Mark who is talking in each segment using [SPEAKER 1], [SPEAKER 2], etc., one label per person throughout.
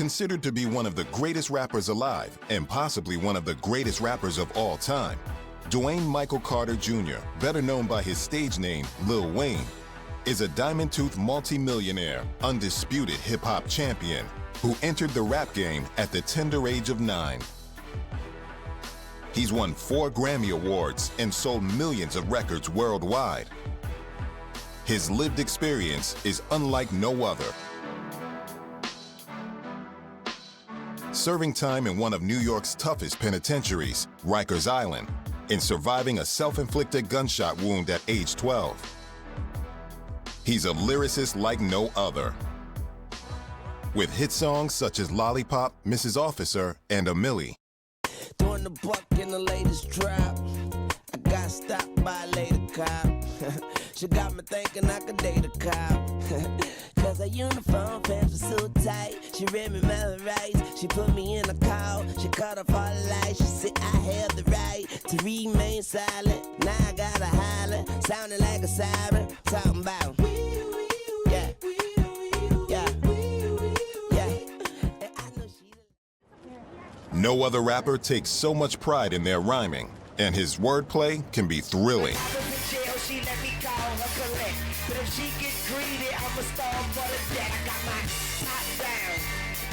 [SPEAKER 1] Considered to be one of the greatest rappers alive and possibly one of the greatest rappers of all time, Dwayne Michael Carter Jr., better known by his stage name Lil Wayne, is a diamond-toothed multi-millionaire, undisputed hip-hop champion who entered the rap game at the tender age of 9. He's won 4 Grammy Awards and sold millions of records worldwide. His lived experience is unlike no other. Serving time in one of New York's toughest penitentiaries, Rikers Island, and surviving a self-inflicted gunshot wound at age 12. He's a lyricist like no other. With hit songs such as Lollipop, Mrs. Officer, and A Millie.
[SPEAKER 2] Doing the buck in the latest drop. I got stopped by a lady cop. She got me thinking I could date a cop. Cause her uniform pants were so tight. She read me my rights. She put me in a call. She cut off all the lights. She said I have the right to remain silent. Now I gotta holler, sounding like a siren. Talking about yeah, yeah, yeah. And I know she.
[SPEAKER 1] No other rapper takes so much pride in their rhyming, and his wordplay can be thrilling.
[SPEAKER 2] She let me call her collect. But if she get greedy, I'ma stall for the debt. I got my top down.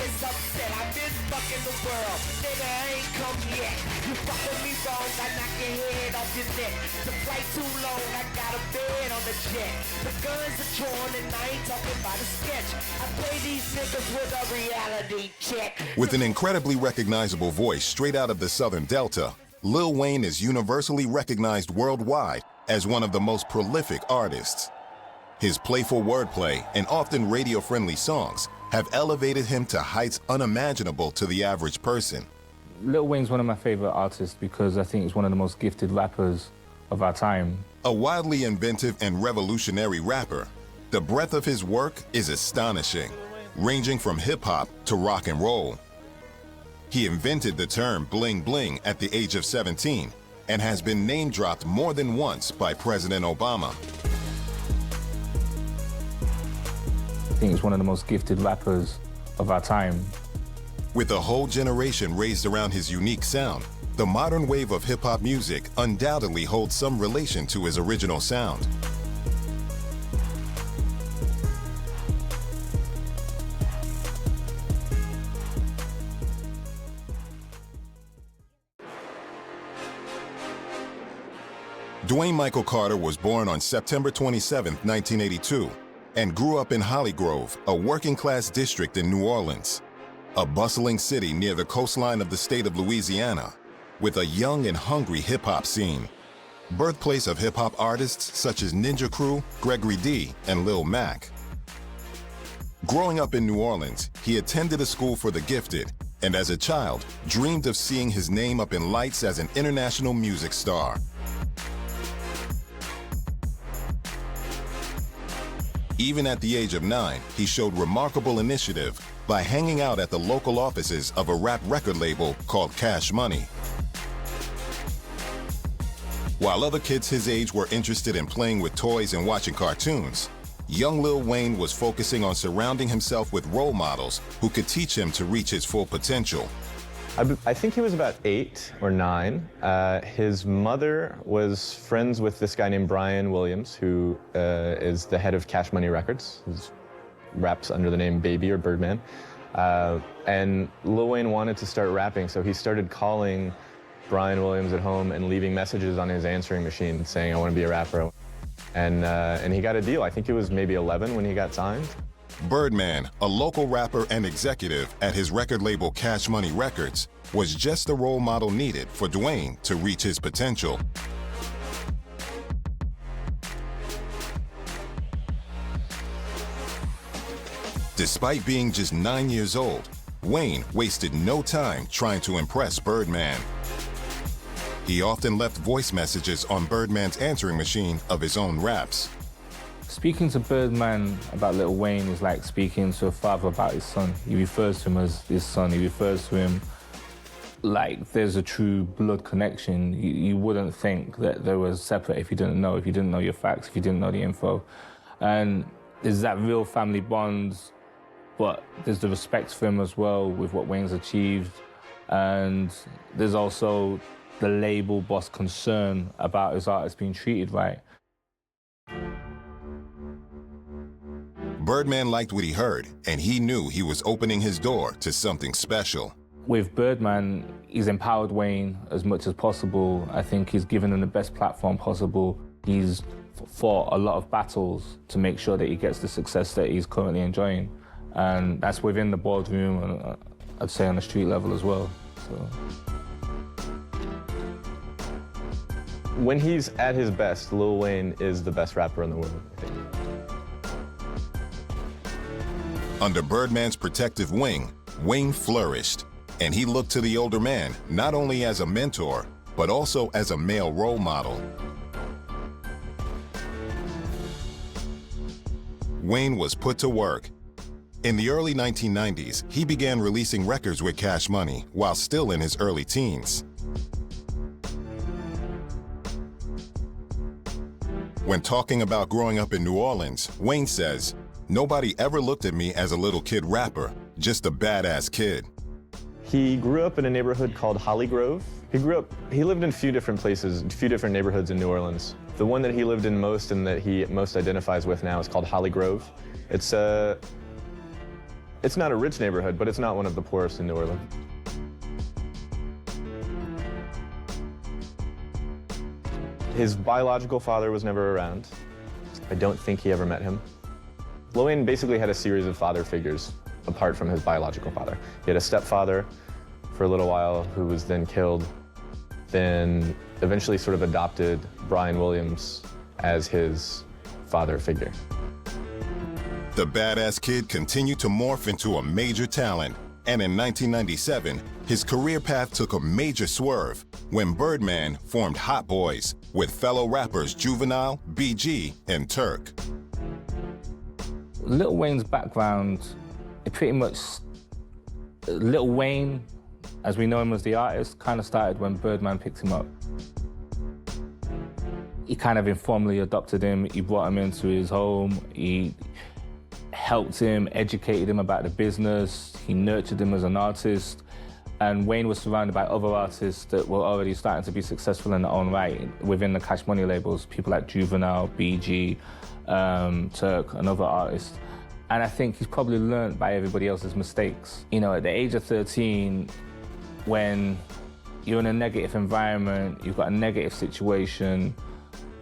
[SPEAKER 2] It's upset. I've been fucking the world. Nigga, I ain't come yet. You fuck with me wrong, I knock your head off your neck. The flight too long, I got a bed on the jet. The guns are drawn and I ain't talking about a sketch. I play these niggas with a reality check.
[SPEAKER 1] With an incredibly recognizable voice straight out of the Southern Delta, Lil Wayne is universally recognized worldwide as one of the most prolific artists. His playful wordplay and often radio-friendly songs have elevated him to heights unimaginable to the average person.
[SPEAKER 3] Lil Wayne's one of my favorite artists because I think he's one of the most gifted rappers of our time.
[SPEAKER 1] A wildly inventive and revolutionary rapper, the breadth of his work is astonishing, ranging from hip-hop to rock and roll. He invented the term bling bling at the age of 17 and has been name-dropped more than once by President Obama.
[SPEAKER 3] I think he's one of the most gifted rappers of our time.
[SPEAKER 1] With a whole generation raised around his unique sound, the modern wave of hip-hop music undoubtedly holds some relation to his original sound. Dwayne Michael Carter was born on September 27, 1982, and grew up in Hollygrove, a working-class district in New Orleans, a bustling city near the coastline of the state of Louisiana, with a young and hungry hip-hop scene. Birthplace of hip-hop artists such as Ninja Crew, Gregory D, and Lil Mac. Growing up in New Orleans, he attended a school for the gifted, and as a child, dreamed of seeing his name up in lights as an international music star. Even at the age of 9, he showed remarkable initiative by hanging out at the local offices of a rap record label called Cash Money. While other kids his age were interested in playing with toys and watching cartoons, young Lil Wayne was focusing on surrounding himself with role models who could teach him to reach his full potential.
[SPEAKER 4] I think he was about 8 or 9. His mother was friends with this guy named Brian Williams, who is the head of Cash Money Records. He raps under the name Baby or Birdman. And Lil Wayne wanted to start rapping, so he started calling Brian Williams at home and leaving messages on his answering machine saying, "I want to be a rapper." And he got a deal. I think he was maybe 11 when he got signed.
[SPEAKER 1] Birdman, a local rapper and executive at his record label Cash Money Records, was just the role model needed for Dwayne to reach his potential. Despite being just 9 years old, Wayne wasted no time trying to impress Birdman. He often left voice messages on Birdman's answering machine of his own raps.
[SPEAKER 3] Speaking to Birdman about Lil Wayne is like speaking to a father about his son. He refers to him as his son. He refers to him like there's a true blood connection. You wouldn't think that they were separate if you didn't know your facts, if you didn't know the info. And there's that real family bond but there's the respect for him as well with what Wayne's achieved, and there's also the label boss concern about his artist being treated right.
[SPEAKER 1] Birdman liked what he heard, and he knew he was opening his door to something special.
[SPEAKER 3] With Birdman, he's empowered Wayne as much as possible. I think he's given him the best platform possible. He's fought a lot of battles to make sure that he gets the success that he's currently enjoying. And that's within the boardroom and I'd say on the street level as well. So.
[SPEAKER 4] When he's at his best, Lil Wayne is the best rapper in the world, I think.
[SPEAKER 1] Under Birdman's protective wing, Wayne flourished, and he looked to the older man not only as a mentor, but also as a male role model. Wayne was put to work. In the early 1990s, he began releasing records with Cash Money while still in his early teens. When talking about growing up in New Orleans, Wayne says, "Nobody ever looked at me as a little kid rapper, just a badass kid."
[SPEAKER 4] He grew up in a neighborhood called Holly Grove. He lived in a few different places, a few different neighborhoods in New Orleans. The one that he lived in most and that he most identifies with now is called Holly Grove. It's not a rich neighborhood, but it's not one of the poorest in New Orleans. His biological father was never around. I don't think he ever met him. Lil Wayne basically had a series of father figures apart from his biological father. He had a stepfather for a little while who was then killed, then eventually sort of adopted Brian Williams as his father figure.
[SPEAKER 1] The badass kid continued to morph into a major talent, and in 1997, his career path took a major swerve when Birdman formed Hot Boys with fellow rappers Juvenile, BG, and Turk.
[SPEAKER 3] Lil Wayne's background, it pretty much, Lil Wayne, as we know him as the artist, kind of started when Birdman picked him up. He kind of informally adopted him, he brought him into his home, he helped him, educated him about the business, he nurtured him as an artist, and Wayne was surrounded by other artists that were already starting to be successful in their own right within the Cash Money labels, people like Juvenile, BG, Turk, and other artists. And I think he's probably learned by everybody else's mistakes. You know, at the age of 13, when you're in a negative environment, you've got a negative situation,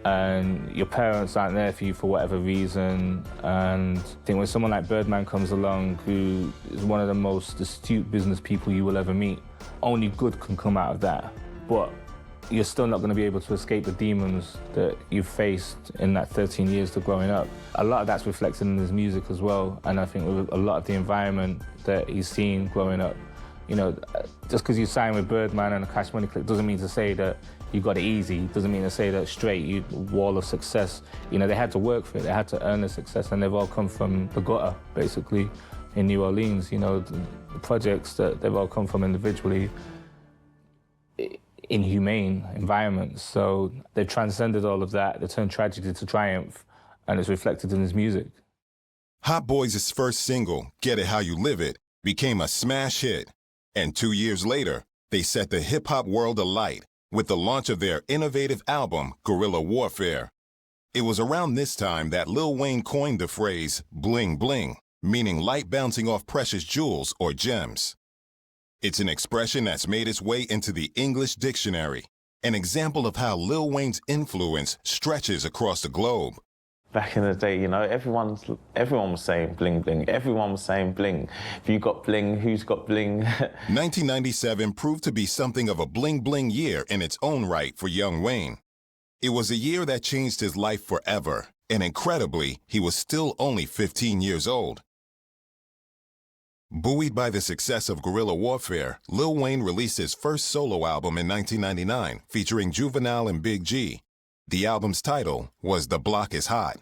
[SPEAKER 3] and your parents aren't there for you for whatever reason. And I think when someone like Birdman comes along, who is one of the most astute business people you will ever meet, only good can come out of that. But you're still not going to be able to escape the demons that you've faced in that 13 years of growing up. A lot of that's reflected in his music as well, and I think with a lot of the environment that he's seen growing up, you know, just because you sign with Birdman and a Cash Money click doesn't mean to say that you got it easy, doesn't mean to say that straight, you wall of success. You know, they had to work for it, they had to earn the success, and they've all come from the gutter, basically, in New Orleans. You know, the projects that they've all come from individually, inhumane environments. So they've transcended all of that, they turned tragedy to triumph, and it's reflected in his music.
[SPEAKER 1] Hot Boys' first single, Get It How You Live It, became a smash hit. And 2 years later, they set the hip-hop world alight with the launch of their innovative album, Guerrilla Warfare. It was around this time that Lil Wayne coined the phrase, bling bling, meaning light bouncing off precious jewels or gems. It's an expression that's made its way into the English dictionary, an example of how Lil Wayne's influence stretches across the globe.
[SPEAKER 5] Back in the day, you know, everyone was saying bling bling. Everyone was saying bling. If you got bling, who's got bling?
[SPEAKER 1] 1997 proved to be something of a bling bling year in its own right for young Wayne. It was a year that changed his life forever, and incredibly, he was still only 15 years old. Buoyed by the success of Guerrilla Warfare, Lil Wayne released his first solo album in 1999, featuring Juvenile and Big G. The album's title was The Block Is Hot.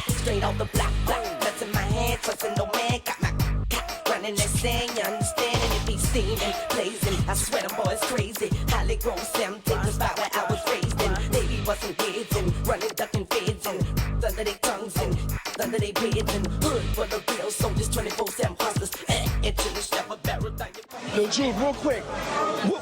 [SPEAKER 2] Straight off the block, nuts in my hand, trusting no man, got my running that thing, you understand, and it be steaming, blazing, I swear them boys crazy, Holly Grove 17, the spot where I was raised in, baby wasn't hidden, running
[SPEAKER 6] Jules, real quick,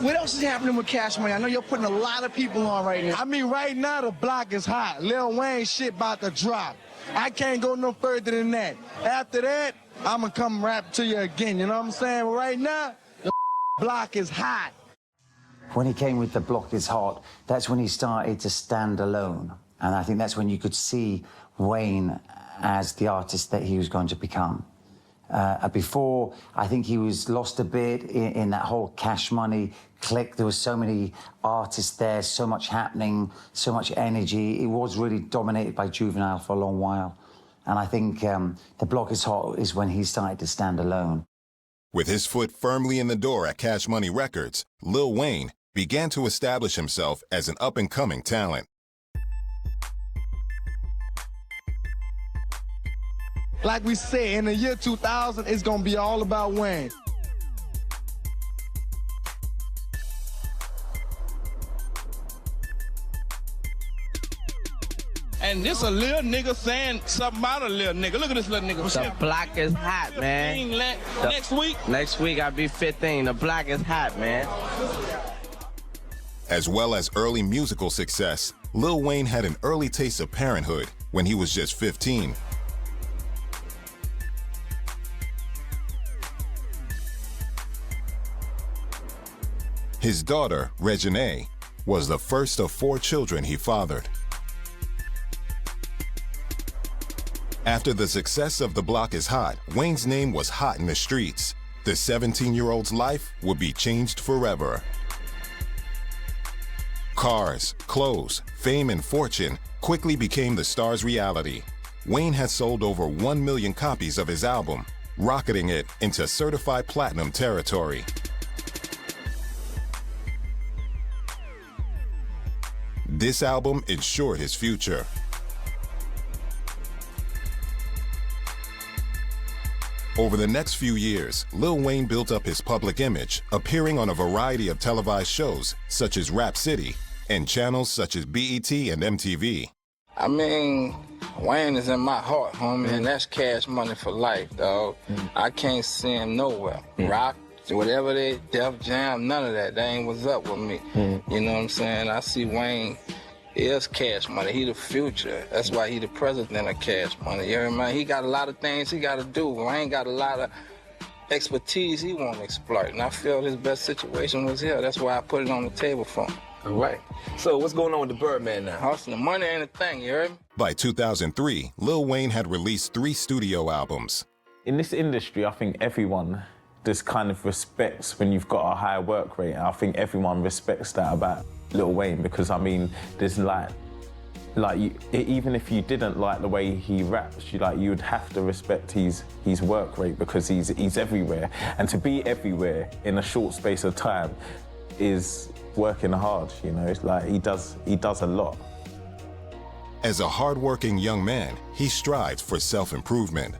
[SPEAKER 6] what else is happening with Cash Money? I know you're putting a lot of people on right now.
[SPEAKER 7] I mean, right now the block is hot. Lil Wayne shit about to drop. I can't go no further than that. After that, I'ma come rap to you again, you know what I'm saying? But right now, the block is hot.
[SPEAKER 8] When he came with The Block is Hot, that's when he started to stand alone. And I think that's when you could see Wayne as the artist that he was going to become. Before, I think he was lost a bit in that whole Cash Money clique. There was so many artists there, so much happening, so much energy. It was really dominated by Juvenile for a long while. And I think The Block is Hot is when he started to stand alone.
[SPEAKER 1] With his foot firmly in the door at Cash Money Records, Lil Wayne began to establish himself as an up-and-coming talent.
[SPEAKER 7] Like we said, in the year 2000, it's gonna be all about Wayne.
[SPEAKER 9] And this a little nigga saying something about a little nigga. Look at this little nigga.
[SPEAKER 2] The block is hot, man.
[SPEAKER 9] Next week?
[SPEAKER 2] Next week I'll be 15. The block is hot, man.
[SPEAKER 1] As well as early musical success, Lil Wayne had an early taste of parenthood when he was just 15. His daughter, Remarni, was the first of 4 children he fathered. After the success of The Block is Hot, Wayne's name was hot in the streets. The 17-year-old's life would be changed forever. Cars, clothes, fame, and fortune quickly became the star's reality. Wayne had sold over 1 million copies of his album, rocketing it into certified platinum territory. This album ensured his future. Over the next few years, Lil Wayne built up his public image, appearing on a variety of televised shows such as Rap City and channels such as BET and MTV.
[SPEAKER 10] I mean, Wayne is in my heart, homie, and that's Cash Money for life, dog. I can't see him nowhere. Rock, whatever they, Def Jam, none of that. That ain't what's up with me. You know what I'm saying? I see Wayne is Cash Money. He the future. That's why he the president of Cash Money. You know what I mean? He got a lot of things he got to do. Wayne got a lot of expertise he want to exploit, and I feel his best situation was here. That's why I put it on the table for him.
[SPEAKER 6] All right. So what's going on with the Birdman now?
[SPEAKER 10] Hustling. Money ain't a thing, you heard me?
[SPEAKER 1] By 2003, Lil Wayne had released 3 studio albums.
[SPEAKER 5] In this industry, I think everyone just kind of respects when you've got a high work rate. I think everyone respects that about Lil Wayne, because I mean, there's even if you didn't like the way he raps, you would have to respect his work rate, because he's everywhere. And to be everywhere in a short space of time is working hard, you know. It's like he does a lot.
[SPEAKER 1] As a hardworking young man, he strived for self-improvement.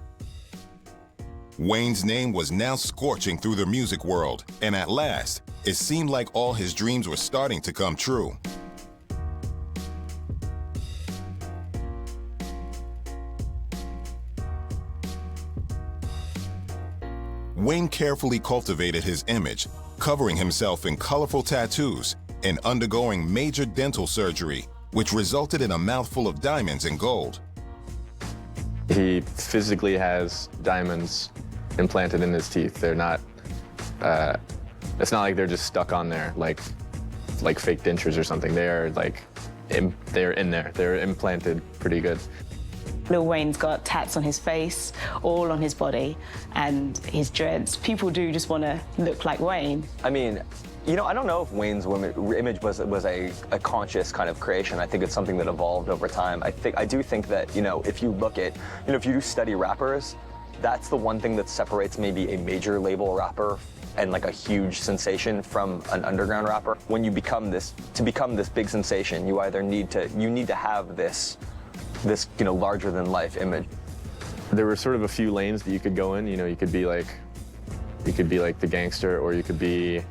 [SPEAKER 1] Wayne's name was now scorching through the music world, and at last, it seemed like all his dreams were starting to come true. Wayne carefully cultivated his image, covering himself in colorful tattoos and undergoing major dental surgery, which resulted in a mouthful of diamonds and gold.
[SPEAKER 4] He physically has diamonds implanted in his teeth. They're not, it's not like they're just stuck on there like fake dentures or something. They are like, they're in there. They're implanted pretty good.
[SPEAKER 11] Lil Wayne's got tats on his face, all on his body, and his dreads. People do just want to look like Wayne.
[SPEAKER 12] I mean, you know, I don't know if Wayne's image was a conscious kind of creation. I think it's something that evolved over time. I do think that, you know, if you look at, you know, if you do study rappers, that's the one thing that separates maybe a major label rapper and like a huge sensation from an underground rapper. When you become this, to become this big sensation, you either need to have this, you know, larger than life image.
[SPEAKER 4] There were sort of a few lanes that you could go in. You know, you could be like the gangster, or you could be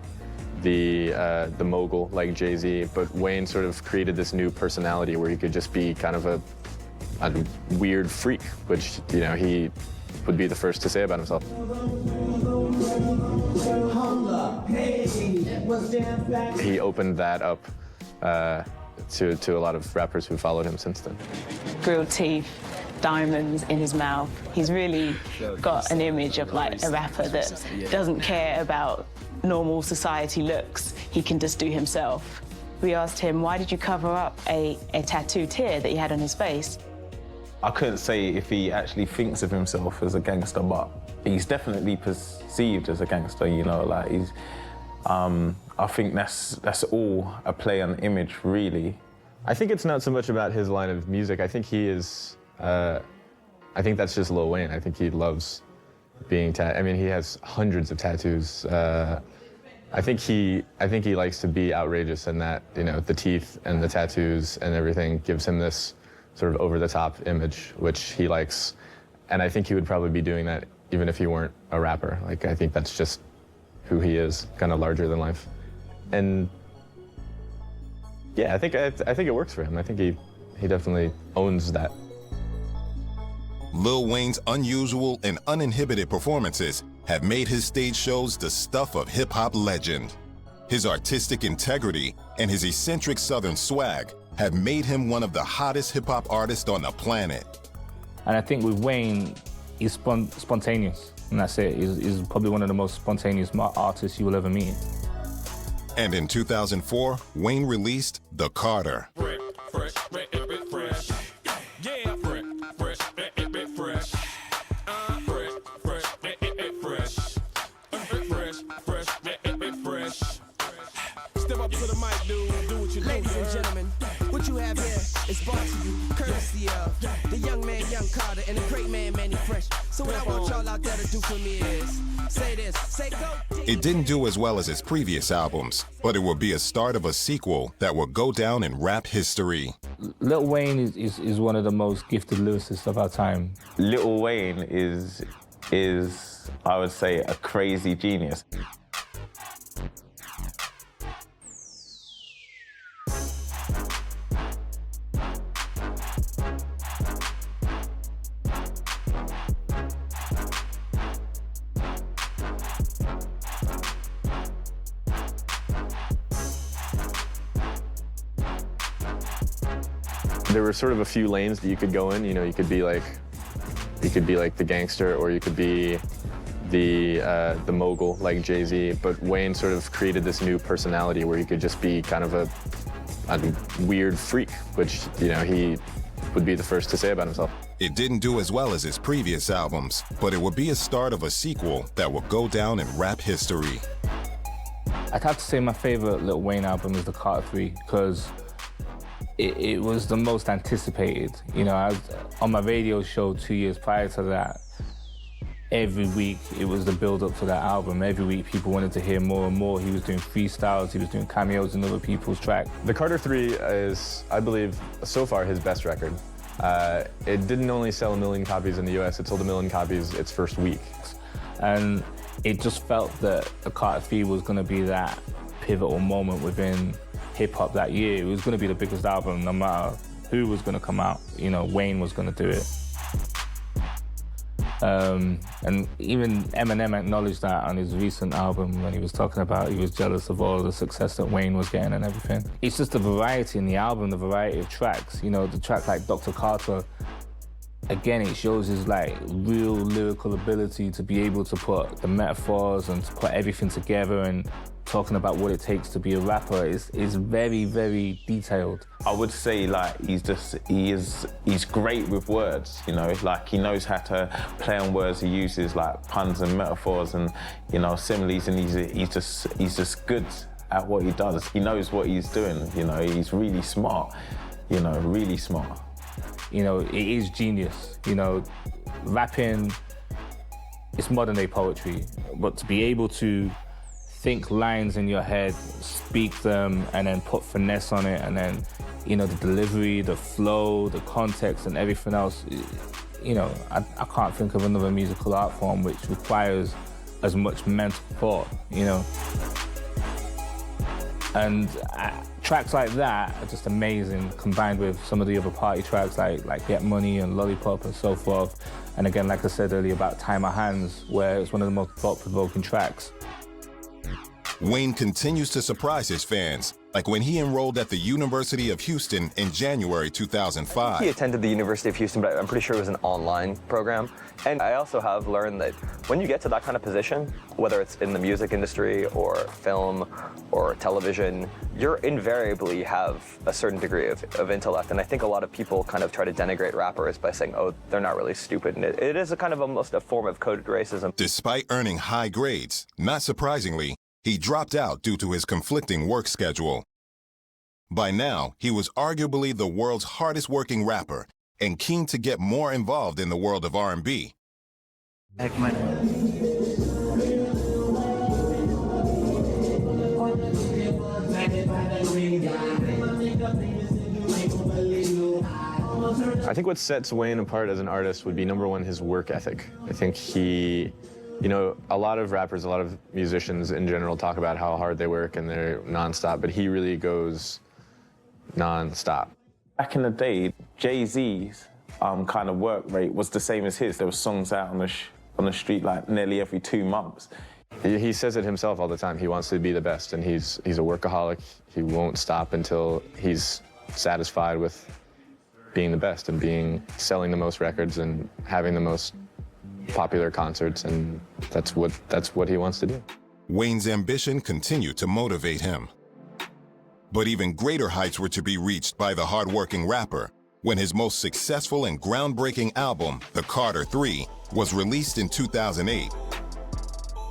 [SPEAKER 4] the mogul like Jay-Z. But Wayne sort of created this new personality where he could just be kind of a weird freak, which, you know, he would be the first to say about himself. he opened that up to a lot of rappers who followed him since then.
[SPEAKER 11] Grilled teeth, diamonds in his mouth. He's really got an image of like a rapper that doesn't care about normal society looks. He can just do himself. We asked him, why did you cover up a tattoo tear that he had on his face?
[SPEAKER 5] I couldn't say if he actually thinks of himself as a gangster, but he's definitely perceived as a gangster, you know, like he's, I think that's all a play on image, really.
[SPEAKER 4] I think it's not so much about his line of music. I think he is, I think that's just Lil Wayne. I think he loves being I mean, he has hundreds of tattoos. I think he likes to be outrageous, and that, you know, the teeth and the tattoos and everything gives him this sort of over-the-top image, which he likes. And I think he would probably be doing that even if he weren't a rapper. Like, I think that's just who he is, kind of larger than life. And yeah, I think it works for him. I think he definitely owns that.
[SPEAKER 1] Lil Wayne's unusual and uninhibited performances have made his stage shows the stuff of hip-hop legend. His artistic integrity and his eccentric Southern swag have made him one of the hottest hip-hop artists on the planet.
[SPEAKER 3] And I think with Wayne, he's spontaneous, and that's it. He's probably one of the most spontaneous artists you will ever meet.
[SPEAKER 1] And in 2004, Wayne released The Carter.
[SPEAKER 2] Ladies and gentlemen, what you have here is brought to you courtesy of the young man, Young Carter, and the great man, Manny Fresh. So what I want y'all out there to do for me is say this, say go.
[SPEAKER 1] It didn't do as well as his previous albums, but it will be a start of a sequel that will go down in rap history.
[SPEAKER 3] Lil Wayne is one of the most gifted lyricists of our time.
[SPEAKER 5] Lil Wayne is I would say, a crazy genius.
[SPEAKER 4] There were sort of a few lanes that you could go in. You know, you could be like the gangster, or you could be the mogul like Jay-Z. But Wayne sort of created this new personality where you could just be kind of a weird freak, which, you know, he would be the first to say about himself.
[SPEAKER 1] It didn't do as well as his previous albums, but it will be a start of a sequel that will go down in rap history.
[SPEAKER 3] I'd have to say my favorite Lil Wayne album is The Carter 3, because it was the most anticipated. You know, I was on my radio show 2 years prior to that. Every week, it was the build-up to that album. Every week, people wanted to hear more and more. He was doing freestyles, he was doing cameos in other people's tracks.
[SPEAKER 4] The Carter 3 is, I believe, so far his best record. It didn't only sell 1 million copies in the US, it sold 1 million copies its first week.
[SPEAKER 3] And it just felt that The Carter 3 was gonna be that pivotal moment within hip-hop that year. It was gonna be the biggest album, no matter who was gonna come out. You know, Wayne was gonna do it. And even Eminem acknowledged that on his recent album when he was talking about he was jealous of all the success that Wayne was getting and everything. It's just the variety in the album, the variety of tracks. You know, the track like Dr. Carter, again, it shows his like real lyrical ability to be able to put the metaphors and to put everything together, and talking about what it takes to be a rapper is very, very detailed.
[SPEAKER 5] I would say like he's great with words, you know, like he knows how to play on words. He uses like puns and metaphors and, you know, similes, and he's just good at what he does. He knows what he's doing, you know, he's really smart, you know, really smart.
[SPEAKER 3] You know, it is genius. You know, rapping, it's modern day poetry, but to be able to think lines in your head, speak them, and then put finesse on it, and then, you know, the delivery, the flow, the context, and everything else, you know, I can't think of another musical art form which requires as much mental thought, you know. And tracks like that are just amazing, combined with some of the other party tracks like Get Money and Lollipop and so forth. And again, like I said earlier about Tie My Hands, where it's one of the most thought-provoking tracks.
[SPEAKER 1] Wayne continues to surprise his fans, like when he enrolled at the University of Houston in January 2005.
[SPEAKER 12] He attended the University of Houston, but I'm pretty sure it was an online program. And I also have learned that when you get to that kind of position, whether it's in the music industry or film or television, you invariably have a certain degree of intellect. And I think a lot of people kind of try to denigrate rappers by saying, oh, they're not really stupid. And it is a kind of almost a form of coded racism.
[SPEAKER 1] Despite earning high grades, not surprisingly, he dropped out due to his conflicting work schedule. By now, he was arguably the world's hardest working rapper and keen to get more involved in the world of R&B.
[SPEAKER 8] I
[SPEAKER 4] think what sets Wayne apart as an artist would be, number one, his work ethic. I think he, you know, a lot of rappers, a lot of musicians in general talk about how hard they work and they're nonstop, but he really goes nonstop.
[SPEAKER 5] Back in the day, Jay-Z's kind of work rate was the same as his. There were songs out on the street like nearly every 2 months.
[SPEAKER 4] He says it himself all the time. He wants to be the best, and he's a workaholic. He won't stop until he's satisfied with being the best and selling the most records and having the most popular concerts, and that's what he wants to do.
[SPEAKER 1] Wayne's ambition continued to motivate him. But even greater heights were to be reached by the hard-working rapper when his most successful and groundbreaking album, The Carter III, was released in 2008,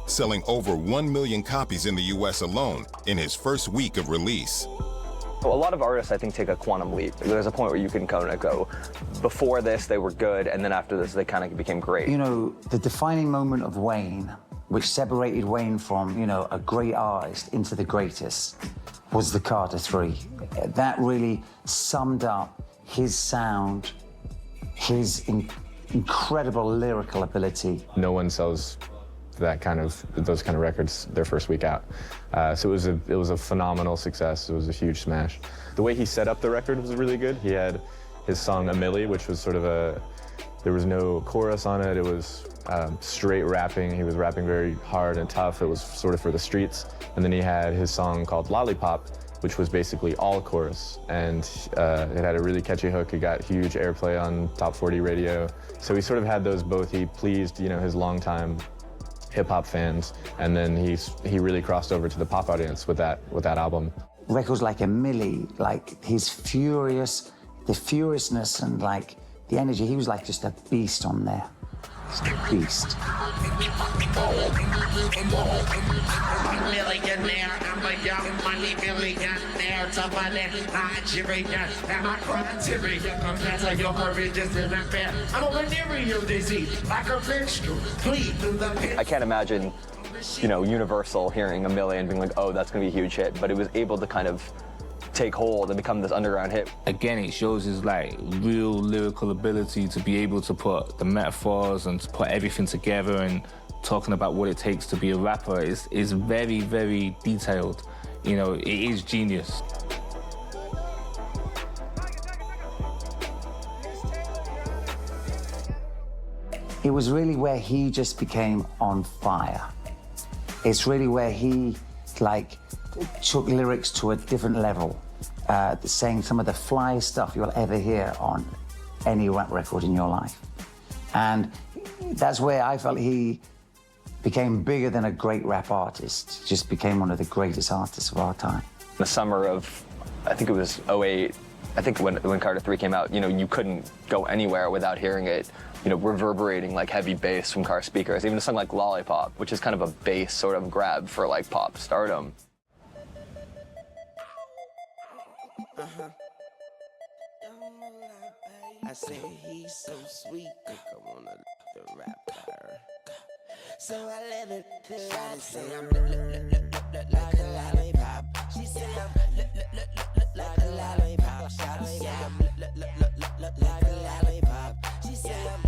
[SPEAKER 1] selling over 1 million copies in the US alone in his first week of release.
[SPEAKER 12] A lot of artists, I think, take a quantum leap. There's a point where you can kind of go, before this, they were good, and then after this, they kind of became great.
[SPEAKER 8] You know, the defining moment of Wayne, which separated Wayne from, you know, a great artist into the greatest, was the Carter III. That really summed up his sound, his incredible lyrical ability.
[SPEAKER 4] No one sells those kind of records their first week out. So it was a phenomenal success. It was a huge smash. The way he set up the record was really good. He had his song "A Milli," which was sort of there was no chorus on it. It was straight rapping. He was rapping very hard and tough. It was sort of for the streets. And then he had his song called "Lollipop," which was basically all chorus. And it had a really catchy hook. It got huge airplay on Top 40 radio. So he sort of had those both. He pleased, you know, his longtime hip-hop fans, and then he really crossed over to the pop audience with that album.
[SPEAKER 8] Records like "A Milli," like the furiousness and like the energy, he was like just a beast on there. Just a beast.
[SPEAKER 13] Millionaire, I'm a young money millionaire. Somebody Nigerian, and my criteria compared to your courage is unfair. I'm a venereal disease, like a menstrual, bleed through the pit.
[SPEAKER 12] I can't imagine, you know, Universal hearing "A Milli" and being like, oh, that's gonna be a huge hit, but it was able to kind of take hold and become this underground hit. Again, it shows his like real lyrical ability to be able to put the metaphors and to put everything together, and talking about what it takes to be a rapper is very, very detailed. You know, it is genius.
[SPEAKER 8] It was really where he just became on fire. It's really where he like took lyrics to a different level, saying some of the flyest stuff you'll ever hear on any rap record in your life. And that's where I felt he became bigger than a great rap artist, just became one of the greatest artists of our time.
[SPEAKER 12] The summer of, I think it was 08, I think when Carter III came out, you know, you couldn't go anywhere without hearing it, you know, reverberating like heavy bass from car speakers. Even a song like "Lollipop," which is kind of a bass sort of grab for like pop stardom.
[SPEAKER 2] I said he's so sweet, I wanna the rapper. So I let it say I'm like a lollipop. She said I'm like a lollipop. She said I'm like a lollipop. She said I'm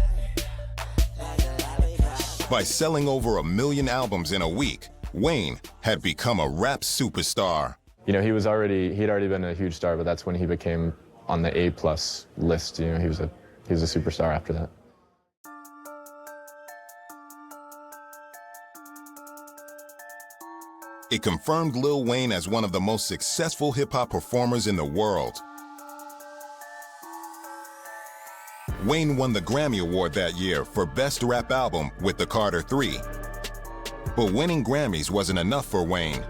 [SPEAKER 2] like a lollipop.
[SPEAKER 1] By selling over 1 million albums in a week, Wayne had become a rap superstar.
[SPEAKER 4] You know, he'd already been a huge star, but that's when he became on the A+ list. You know, he was a superstar after that.
[SPEAKER 1] It confirmed Lil Wayne as one of the most successful hip-hop performers in the world. Wayne won the Grammy Award that year for Best Rap Album with the Carter 3. But winning Grammys wasn't enough for Wayne.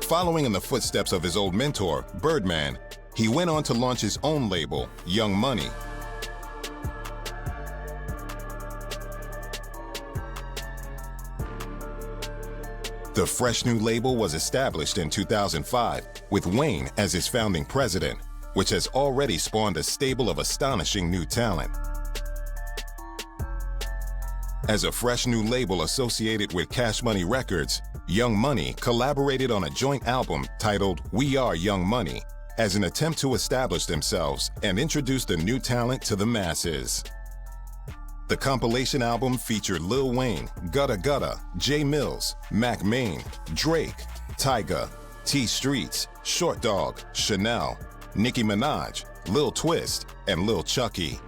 [SPEAKER 1] Following in the footsteps of his old mentor, Birdman, he went on to launch his own label, Young Money. The fresh new label was established in 2005 with Wayne as its founding president, which has already spawned a stable of astonishing new talent. As a fresh new label associated with Cash Money Records, Young Money collaborated on a joint album titled We Are Young Money as an attempt to establish themselves and introduce the new talent to the masses. The compilation album featured Lil Wayne, Gutta Gutta, Jay Mills, Mac Main, Drake, Tyga, T Streets, Short Dog, Chanel, Nicki Minaj, Lil Twist, and Lil Chucky.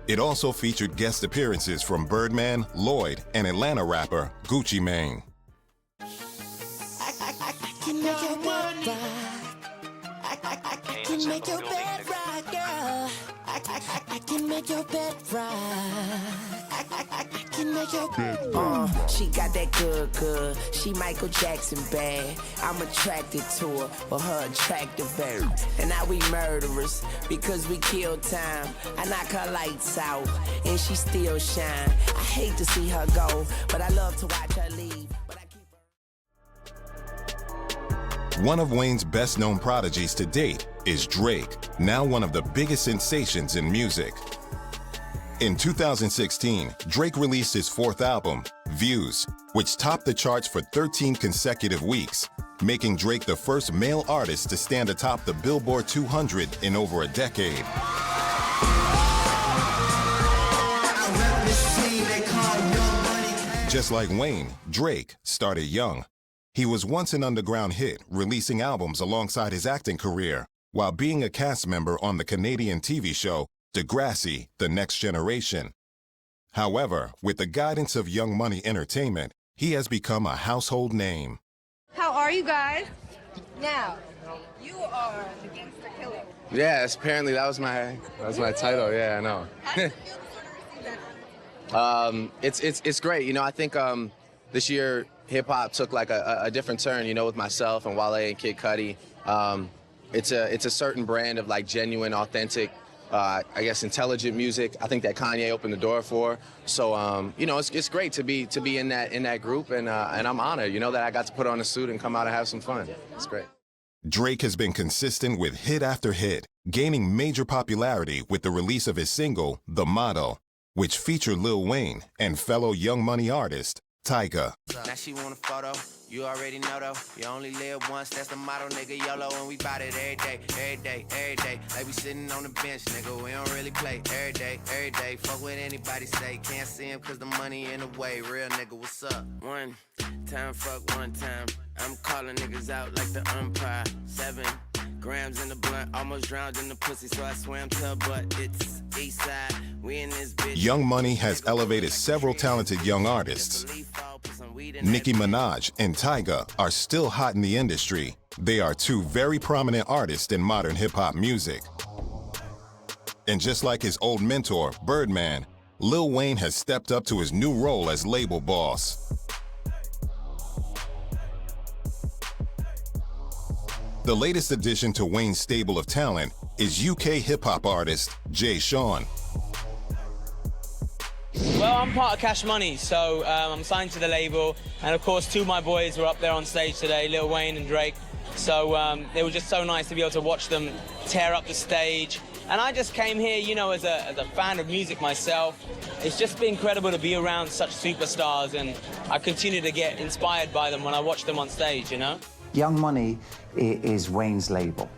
[SPEAKER 1] It also featured guest appearances from Birdman, Lloyd, and Atlanta rapper Gucci Mane.
[SPEAKER 2] She got that good. She Michael Jackson bad. I'm attracted to her for her attractive air. And now we murderers because we kill time. I knock her lights out and she still shine. I hate to see her go, but I love to watch her leave.
[SPEAKER 1] One of Wayne's best-known prodigies to date is Drake, now one of the biggest sensations in music. In 2016, Drake released his fourth album, Views, which topped the charts for 13 consecutive weeks, making Drake the first male artist to stand atop the Billboard 200 in over a decade. Just like Wayne, Drake started young. He was once an underground hit, releasing albums alongside his acting career, while being a cast member on the Canadian TV show Degrassi, The Next Generation. However, with the guidance of Young Money Entertainment, he has become a household name.
[SPEAKER 14] How are you guys? Now, you are the gangster killer.
[SPEAKER 15] Yes, apparently that was my title. Yeah, I know. It's great. You know, I think this year hip hop took like a different turn. You know, with myself and Wale and Kid Cudi. It's a certain brand of like genuine, authentic, I guess intelligent music. I think that Kanye opened the door for. So you know, it's great to be in that group, and I'm honored. You know, that I got to put on a suit and come out and have some fun. It's great.
[SPEAKER 1] Drake has been consistent with hit after hit, gaining major popularity with the release of his single, The Motto, which featured Lil Wayne and fellow Young Money artist, Tyga.
[SPEAKER 2] Now she want a photo, you already know though. You only live once, that's the motto, nigga. YOLO, and we bout it every day, every day, every day. Like we sitting on the bench, nigga, we don't really play every day, every day. Fuck what anybody say, can't see him cause the money in the way. Real nigga, what's up? One time, fuck one time. I'm calling niggas out like the umpire. 7 grams in the blunt, almost drowned in the pussy, so I swam to her butt. It's east side, we in this bitch.
[SPEAKER 1] Young Money has elevated several talented young artists. Nicki Minaj and Tyga are still hot in the industry. They are two very prominent artists in modern hip-hop music. And just like his old mentor, Birdman, Lil Wayne has stepped up to his new role as label boss. The latest addition to Wayne's stable of talent is UK hip-hop artist Jay Sean.
[SPEAKER 16] Well, I'm part of Cash Money, so I'm signed to the label, and of course 2 of my boys were up there on stage today, Lil Wayne and Drake. So it was just so nice to be able to watch them tear up the stage. And I just came here, you know, as a fan of music myself. It's just been incredible to be around such superstars, and I continue to get inspired by them when I watch them on stage, you know?
[SPEAKER 8] Young Money is Wayne's label,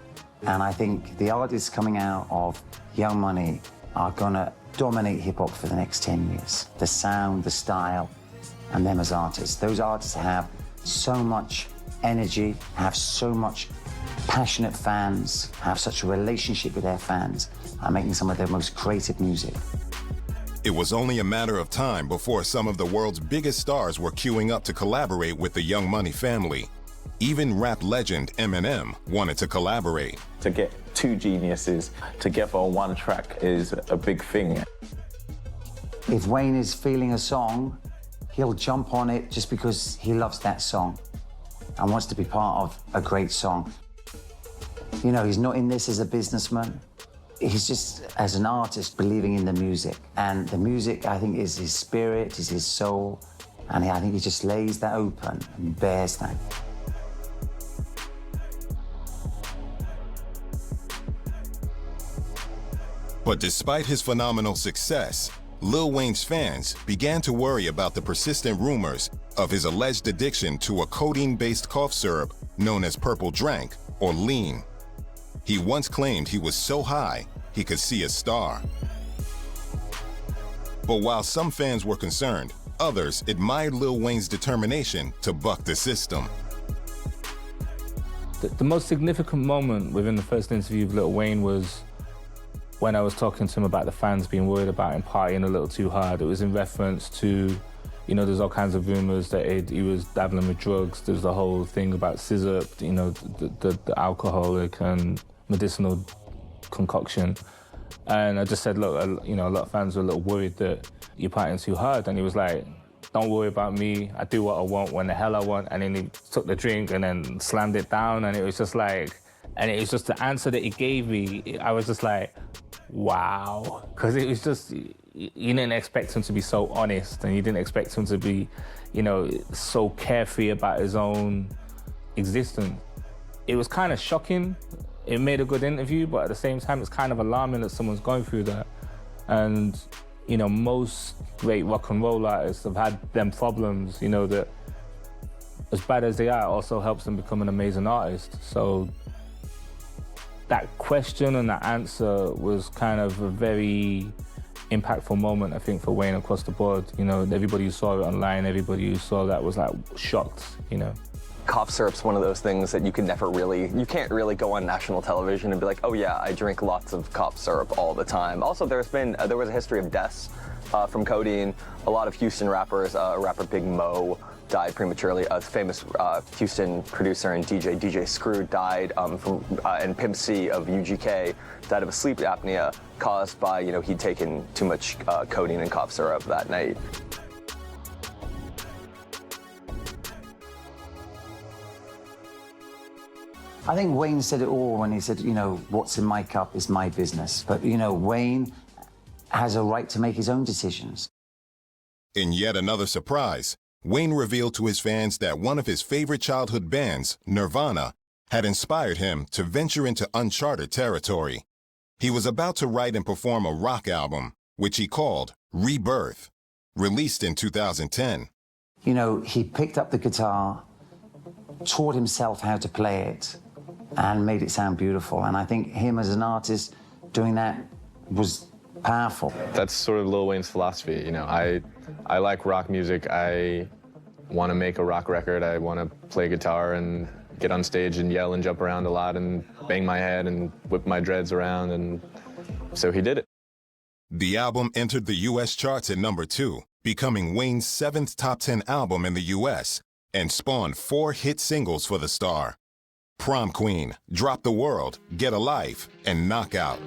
[SPEAKER 8] and I think the artists coming out of Young Money are gonna dominate hip-hop for the next 10 years. The sound, the style, and them as artists. Those artists have so much energy, have so much passionate fans, have such a relationship with their fans, are making some of their most creative music.
[SPEAKER 1] It was only a matter of time before some of the world's biggest stars were queuing up to collaborate with the Young Money family. Even rap legend Eminem wanted to collaborate.
[SPEAKER 5] To get two geniuses together on one track is a big thing.
[SPEAKER 8] If Wayne is feeling a song, he'll jump on it just because he loves that song and wants to be part of a great song. You know, he's not in this as a businessman. He's just, as an artist, believing in the music. And the music, I think, is his spirit, is his soul. And I think he just lays that open and bears that.
[SPEAKER 1] But despite his phenomenal success, Lil Wayne's fans began to worry about the persistent rumors of his alleged addiction to a codeine-based cough syrup known as purple drank or lean. He once claimed he was so high he could see a star. But while some fans were concerned, others admired Lil Wayne's determination to buck the system.
[SPEAKER 3] The most significant moment within the first interview of Lil Wayne was when I was talking to him about the fans being worried about him partying a little too hard. It was in reference to, you know, there's all kinds of rumors that he was dabbling with drugs. There's the whole thing about scissor, you know, the alcoholic and medicinal concoction. And I just said, look, you know, a lot of fans were a little worried that you're partying too hard. And he was like, don't worry about me. I do what I want when the hell I want. And then he took the drink and then slammed it down. And it was just like, and it was just the answer that he gave me. I was just like, wow. Because it was just, you didn't expect him to be so honest, and you didn't expect him to be, you know, so carefree about his own existence. It was kind of shocking. It made a good interview, but at the same time, it's kind of alarming that someone's going through that. And, you know, most great rock and roll artists have had them problems, you know, that as bad as they are, it also helps them become an amazing artist. So that question and that answer was kind of a very impactful moment, I think, for Wayne across the board. You know, everybody who saw it online, everybody who saw that was like shocked, you know.
[SPEAKER 12] Cough syrup's one of those things that you can't really go on national television and be like, oh yeah, I drink lots of cough syrup all the time. Also, there was a history of deaths from codeine. A lot of Houston rappers, rapper Big Mo died prematurely. A famous Houston producer and DJ Screw died and Pimp C of UGK died of a sleep apnea caused by, you know, he'd taken too much codeine and cough syrup that night.
[SPEAKER 8] I think Wayne said it all when he said, you know, what's in my cup is my business. But, you know, Wayne has a right to make his own decisions.
[SPEAKER 1] In yet another surprise, Wayne revealed to his fans that one of his favorite childhood bands, Nirvana, had inspired him to venture into uncharted territory. He was about to write and perform a rock album, which he called Rebirth, released in 2010.
[SPEAKER 8] You know, he picked up the guitar, taught himself how to play it, and made it sound beautiful. And I think him as an artist doing that was powerful.
[SPEAKER 4] That's sort of Lil Wayne's philosophy. You know, I like rock music. I want to make a rock record. I want to play guitar and get on stage and yell and jump around a lot and bang my head and whip my dreads around. And so he did it.
[SPEAKER 1] The album entered the U.S. charts at #2, becoming Wayne's 7th top 10 album in the U.S., and spawned 4 hit singles for the star: Prom Queen, Drop the World, Get a Life, and Knockout.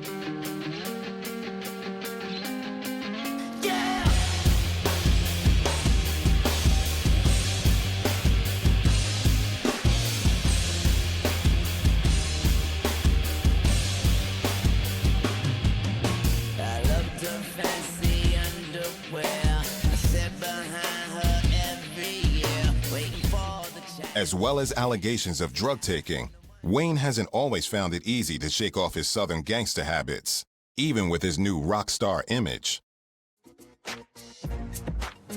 [SPEAKER 1] As well as allegations of drug taking, Wayne hasn't always found it easy to shake off his Southern gangster habits, even with his new rock star image.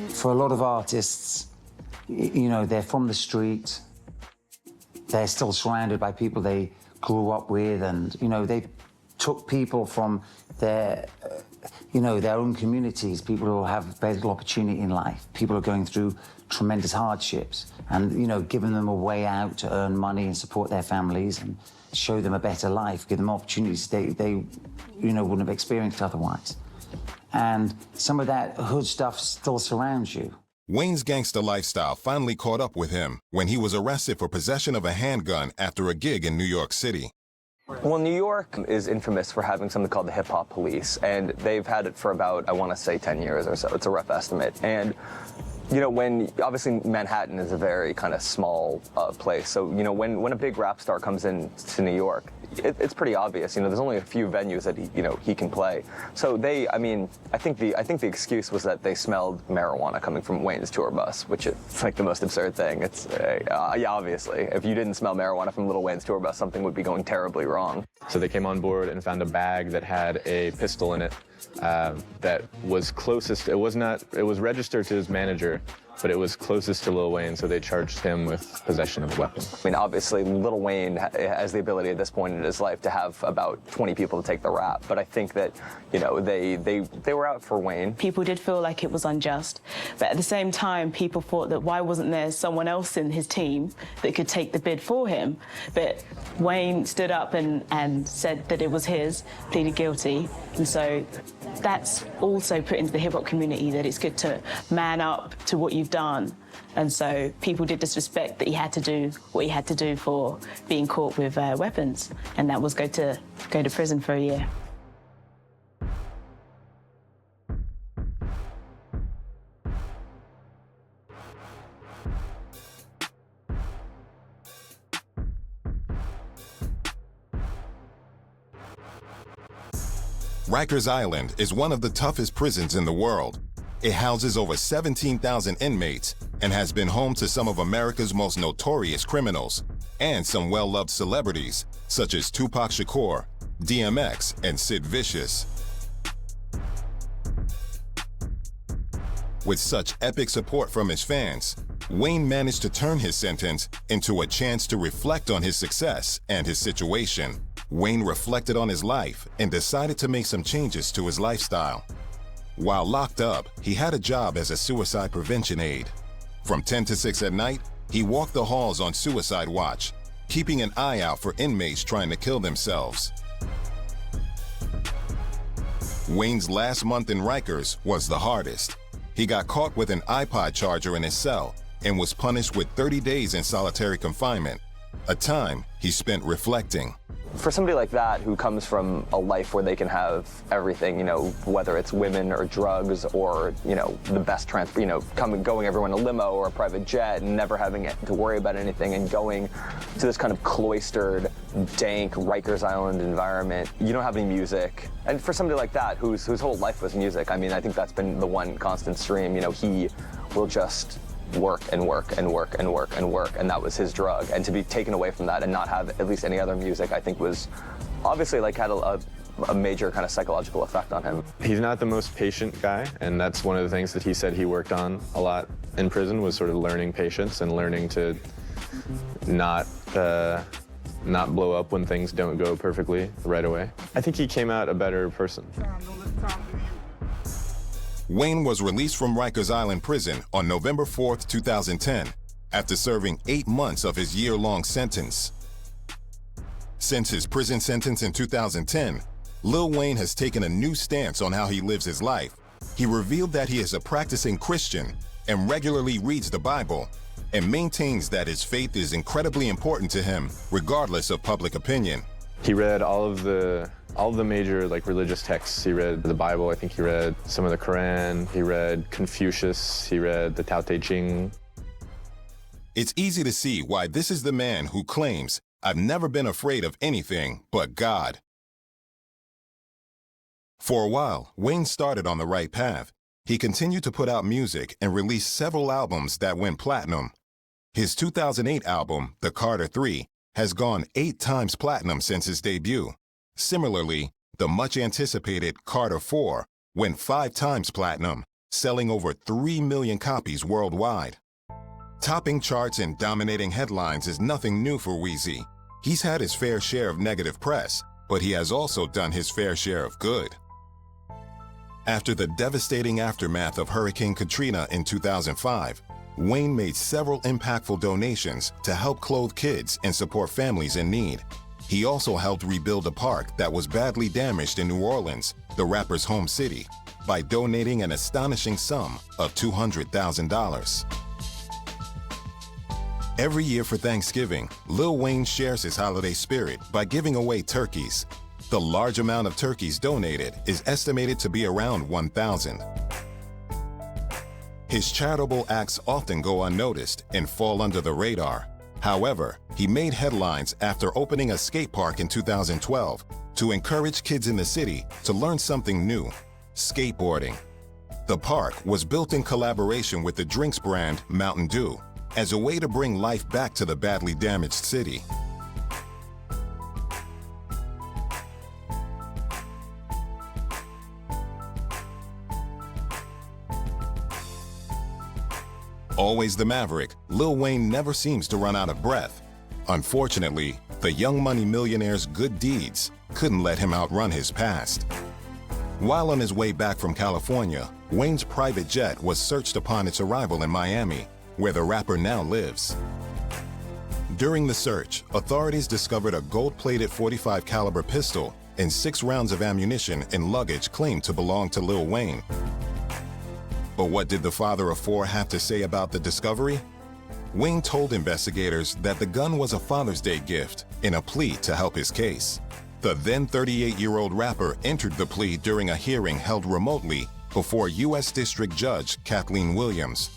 [SPEAKER 8] For a lot of artists, you know, they're from the street, they're still surrounded by people they grew up with, and, you know, they took people from their, you know, their own communities, people who have very little opportunity in life, people who are going through tremendous hardships, and, you know, giving them a way out to earn money and support their families and show them a better life, give them opportunities they you know, wouldn't have experienced otherwise. and some of that hood stuff still surrounds you.
[SPEAKER 1] Wayne's gangster lifestyle finally caught up with him when he was arrested for possession of a handgun after a gig in New York City.
[SPEAKER 12] Well, New York is infamous for having something called the hip hop police, and they've had it for about, I want to say 10 years or so. It's a rough estimate. And, you know, obviously Manhattan is a very kind of small place. So, you know, when a big rap star comes in to New York, it's pretty obvious. You know, there's only a few venues that he can play. So I think the excuse was that they smelled marijuana coming from Wayne's tour bus, which is like the most absurd thing. It's yeah, obviously, if you didn't smell marijuana from Lil Wayne's tour bus, something would be going terribly wrong.
[SPEAKER 4] So they came on board and found a bag that had a pistol in it that was closest. It was registered to his manager, but it was closest to Lil Wayne, so they charged him with possession of a weapon.
[SPEAKER 12] I mean, obviously, Lil Wayne has the ability at this point in his life to have about 20 people to take the rap, but I think that, you know, they were out for Wayne.
[SPEAKER 11] People did feel like it was unjust, but at the same time, people thought that why wasn't there someone else in his team that could take the bid for him? But Wayne stood up and said that it was his, pleaded guilty, and so that's also put into the hip-hop community that it's good to man up to what you've done. And so people did disrespect that he had to do what he had to do for being caught with weapons, and that was go to prison for a year.
[SPEAKER 1] Rikers Island is one of the toughest prisons in the world. It houses over 17,000 inmates and has been home to some of America's most notorious criminals and some well-loved celebrities such as Tupac Shakur, DMX, and Sid Vicious. With such epic support from his fans, Wayne managed to turn his sentence into a chance to reflect on his success and his situation. Wayne reflected on his life and decided to make some changes to his lifestyle. While locked up, he had a job as a suicide prevention aide. From 10 to 6 at night, he walked the halls on suicide watch, keeping an eye out for inmates trying to kill themselves. Wayne's last month in Rikers was the hardest. He got caught with an iPod charger in his cell and was punished with 30 days in solitary confinement, a time he spent reflecting.
[SPEAKER 12] For somebody like that who comes from a life where they can have everything, you know, whether it's women or drugs or, you know, the best transport, you know, going everywhere in a limo or a private jet and never having to worry about anything and going to this kind of cloistered, dank Rikers Island environment, you don't have any music. And for somebody like that whose whole life was music, I mean, I think that's been the one constant stream. You know, he will just work and work and work and work and work, and that was his drug. And to be taken away from that and not have at least any other music, I think was obviously like had a major kind of psychological effect on him.
[SPEAKER 4] He's not the most patient guy, and that's one of the things that he said he worked on a lot in prison, was sort of learning patience and learning to not blow up when things don't go perfectly right away. I think he came out a better person.
[SPEAKER 1] Wayne was released from Rikers Island prison on November 4th, 2010, after serving 8 months of his year-long sentence. Since his prison sentence in 2010, Lil Wayne has taken a new stance on how he lives his life. He revealed that he is a practicing Christian and regularly reads the Bible, and maintains that his faith is incredibly important to him, regardless of public opinion.
[SPEAKER 4] He read all of the major religious texts. He read the Bible. I think he read some of the Quran. He read Confucius. He read the Tao Te Ching.
[SPEAKER 1] It's easy to see why this is the man who claims, "I've never been afraid of anything but God." For a while, Wayne started on the right path. He continued to put out music and released several albums that went platinum. His 2008 album, The Carter 3, has gone 8 times platinum since his debut. Similarly, the much-anticipated Carter 4 went 5 times platinum, selling over 3 million copies worldwide. Topping charts and dominating headlines is nothing new for Weezy. He's had his fair share of negative press, but he has also done his fair share of good. After the devastating aftermath of Hurricane Katrina in 2005, Wayne made several impactful donations to help clothe kids and support families in need. He also helped rebuild a park that was badly damaged in New Orleans, the rapper's home city. by donating an astonishing sum of $200,000. Every year for Thanksgiving, Lil Wayne shares his holiday spirit by giving away turkeys. The large amount of turkeys donated is estimated to be around 1,000. His charitable acts often go unnoticed and fall under the radar. However, he made headlines after opening a skate park in 2012 to encourage kids in the city to learn something new: skateboarding. The park was built in collaboration with the drinks brand Mountain Dew as a way to bring life back to the badly damaged city. Always the maverick, Lil Wayne never seems to run out of breath. Unfortunately, the young money millionaire's good deeds couldn't let him outrun his past. While on his way back from California, Wayne's private jet was searched upon its arrival in Miami, where the rapper now lives. During the search, authorities discovered a gold-plated .45 caliber pistol and 6 rounds of ammunition in luggage claimed to belong to Lil Wayne. But what did the father of 4 have to say about the discovery? Wayne told investigators that the gun was a Father's Day gift in a plea to help his case. The then 38-year-old rapper entered the plea during a hearing held remotely before U.S. District Judge Kathleen Williams.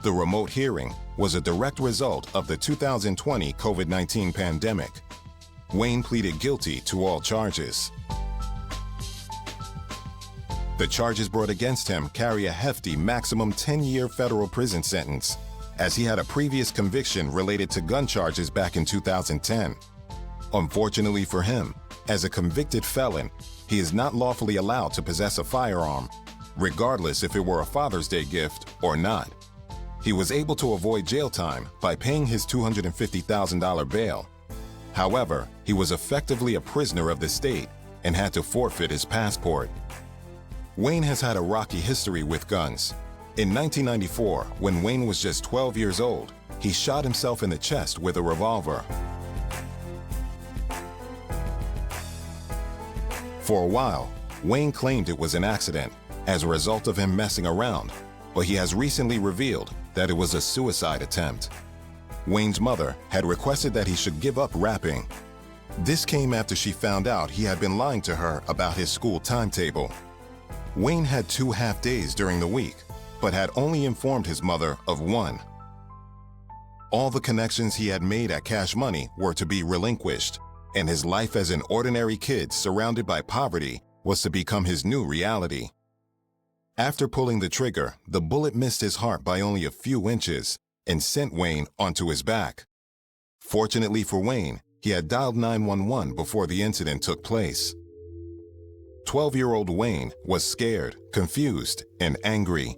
[SPEAKER 1] The remote hearing was a direct result of the 2020 COVID-19 pandemic. Wayne pleaded guilty to all charges. The charges brought against him carry a hefty maximum 10-year federal prison sentence, as he had a previous conviction related to gun charges back in 2010. Unfortunately for him, as a convicted felon, he is not lawfully allowed to possess a firearm, regardless if it were a Father's Day gift or not. He was able to avoid jail time by paying his $250,000 bail. However, he was effectively a prisoner of the state and had to forfeit his passport. Wayne has had a rocky history with guns. In 1994, when Wayne was just 12 years old, he shot himself in the chest with a revolver. For a while, Wayne claimed it was an accident as a result of him messing around, but he has recently revealed that it was a suicide attempt. Wayne's mother had requested that he should give up rapping. This came after she found out he had been lying to her about his school timetable. Wayne had 2 half-days during the week, but had only informed his mother of 1. All the connections he had made at Cash Money were to be relinquished, and his life as an ordinary kid surrounded by poverty was to become his new reality. After pulling the trigger, the bullet missed his heart by only a few inches and sent Wayne onto his back. Fortunately for Wayne, he had dialed 911 before the incident took place. 12-year-old Wayne was scared, confused, and angry.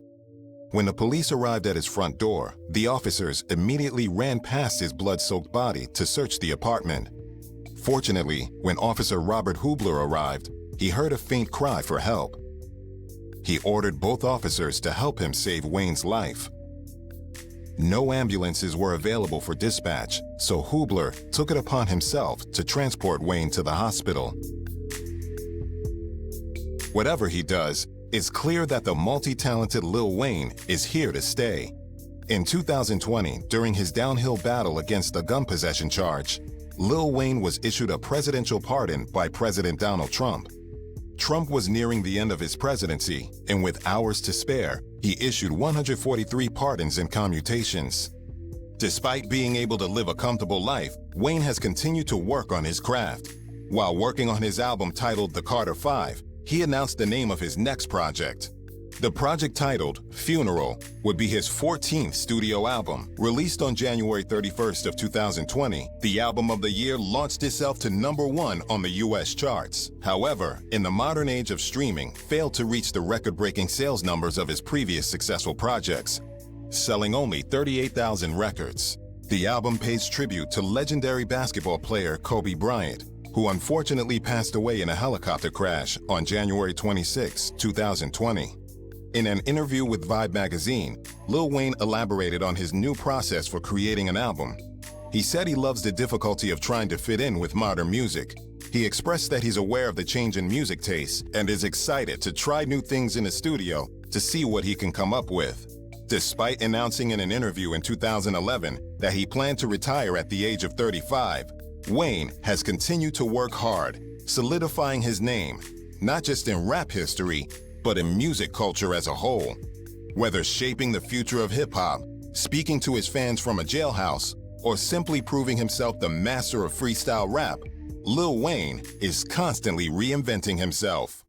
[SPEAKER 1] When the police arrived at his front door, the officers immediately ran past his blood-soaked body to search the apartment. Fortunately, when Officer Robert Hubler arrived, he heard a faint cry for help. He ordered both officers to help him save Wayne's life. No ambulances were available for dispatch, so Hubler took it upon himself to transport Wayne to the hospital. Whatever he does, it's clear that the multi-talented Lil Wayne is here to stay. In 2020, during his downhill battle against the gun possession charge, Lil Wayne was issued a presidential pardon by President Donald Trump. Trump was nearing the end of his presidency, and with hours to spare, he issued 143 pardons and commutations. Despite being able to live a comfortable life, Wayne has continued to work on his craft. While working on his album titled The Carter 5, he announced the name of his next project. The project, titled Funeral, would be his 14th studio album. Released on January 31st of 2020, the album of the year launched itself to #1 on the US charts. However, in the modern age of streaming, failed to reach the record-breaking sales numbers of his previous successful projects, selling only 38,000 records. The album pays tribute to legendary basketball player Kobe Bryant, who unfortunately passed away in a helicopter crash on January 26, 2020. In an interview with Vibe magazine, Lil Wayne elaborated on his new process for creating an album. He said he loves the difficulty of trying to fit in with modern music. He expressed that he's aware of the change in music tastes and is excited to try new things in the studio to see what he can come up with. Despite announcing in an interview in 2011 that he planned to retire at the age of 35, Wayne has continued to work hard, solidifying his name, not just in rap history, but in music culture as a whole. Whether shaping the future of hip-hop, speaking to his fans from a jailhouse, or simply proving himself the master of freestyle rap, Lil Wayne is constantly reinventing himself.